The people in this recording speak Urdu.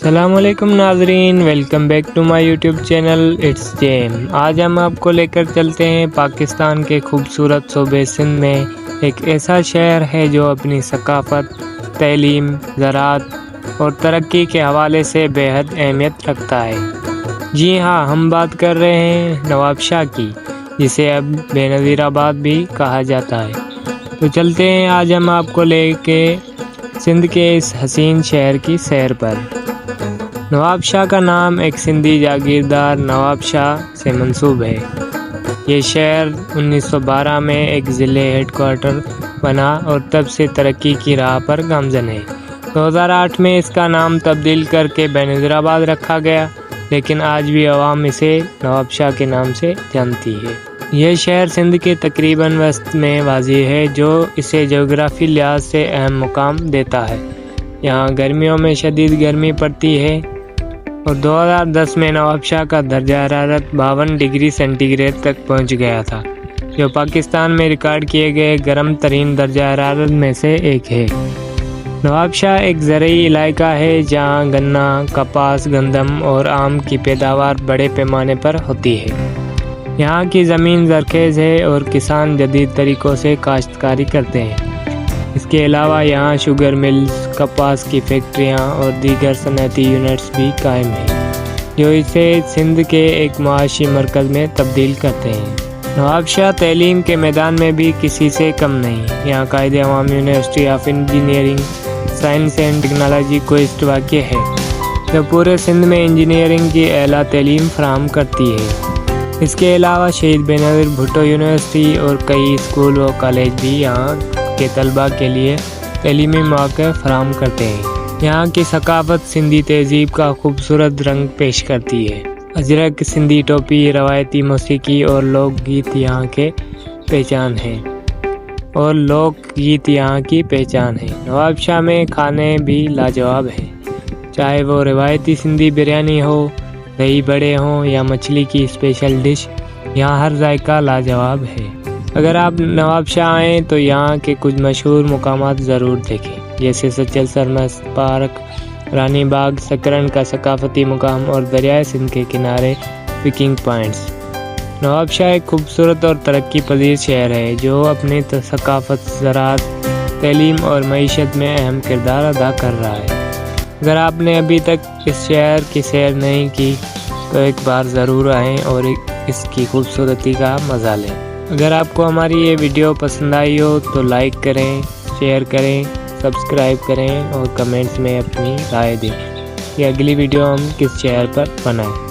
السلام علیکم ناظرین، welcome back to my YouTube channel it's Jim. آج ہم آپ کو لے کر چلتے ہیں پاکستان کے خوبصورت صوبے سندھ میں ایک ایسا شہر ہے جو اپنی ثقافت، تعلیم، زراعت اور ترقی کے حوالے سے بے حد اہمیت رکھتا ہے۔ جی ہاں، ہم بات کر رہے ہیں نواب شاہ کی، جسے اب بے نظیر آباد بھی کہا جاتا ہے۔ تو چلتے ہیں آج ہم آپ کو لے کے سندھ کے اس حسین شہر کی سیر پر۔ نواب شاہ کا نام ایک سندھی جاگیردار نواب شاہ سے منسوب ہے۔ یہ شہر 1912 میں ایک ضلع ہیڈ کوارٹر بنا اور تب سے ترقی کی راہ پر گامزن ہے۔ 2008 میں اس کا نام تبدیل کر کے بے نظیر آباد رکھا گیا، لیکن آج بھی عوام اسے نواب شاہ کے نام سے جانتی ہے۔ یہ شہر سندھ کے تقریباً وسط میں واقع ہے، جو اسے جغرافی لحاظ سے اہم مقام دیتا ہے۔ یہاں گرمیوں میں شدید گرمی پڑتی ہے اور 2010 میں نواب شاہ کا درجہ حرارت 52 ڈگری سینٹی گریڈ تک پہنچ گیا تھا، جو پاکستان میں ریکارڈ کیے گئے گرم ترین درجہ حرارت میں سے ایک ہے۔ نواب شاہ ایک زرعی علاقہ ہے جہاں گنا، کپاس، گندم اور آم کی پیداوار بڑے پیمانے پر ہوتی ہے۔ یہاں کی زمین زرخیز ہے اور کسان جدید طریقوں سے کاشتکاری کرتے ہیں۔ اس کے علاوہ یہاں شوگر ملز، کپاس کی فیکٹریاں اور دیگر صنعتی یونٹس بھی قائم ہیں، جو اسے سندھ کے ایک معاشی مرکز میں تبدیل کرتے ہیں۔ نواب شاہ تعلیم کے میدان میں بھی کسی سے کم نہیں۔ یہاں قائد عوام university of engineering, science and technology quest واقع ہے، جو پورے سندھ میں انجینئرنگ کی اعلیٰ تعلیم فراہم کرتی ہے۔ اس کے علاوہ شہید بینظیر بھٹو یونیورسٹی اور کئی اسکول و کالج بھی یہاں کے طلباء کے لیے تعلیمی مواقع فراہم کرتے ہیں۔ یہاں کی ثقافت سندھی تہذیب کا خوبصورت رنگ پیش کرتی ہے۔ اجرک، سندھی ٹوپی، روایتی موسیقی اور لوک گیت یہاں کی پہچان ہے۔ نواب شاہ میں کھانے بھی لاجواب ہیں، چاہے وہ روایتی سندھی بریانی ہو، دہی بڑے ہوں یا مچھلی کی اسپیشل ڈش، یہاں ہر ذائقہ لاجواب ہے۔ اگر آپ نواب شاہ آئیں تو یہاں کے کچھ مشہور مقامات ضرور دیکھیں، جیسے سچل سرمست پارک، رانی باغ، سکرن کا ثقافتی مقام اور دریائے سندھ کے کنارے پکنگ پوائنٹس۔ نواب شاہ ایک خوبصورت اور ترقی پذیر شہر ہے جو اپنی ثقافت، زراعت، تعلیم اور معیشت میں اہم کردار ادا کر رہا ہے۔ اگر آپ نے ابھی تک اس شہر کی سیر نہیں کی تو ایک بار ضرور آئیں اور اس کی خوبصورتی کا مزہ لیں۔ اگر آپ کو ہماری یہ ویڈیو پسند آئی ہو تو لائک کریں، شیئر کریں، سبسکرائب کریں اور کمنٹس میں اپنی رائے دیں کہ اگلی ویڈیو ہم کس شہر پر بنائیں۔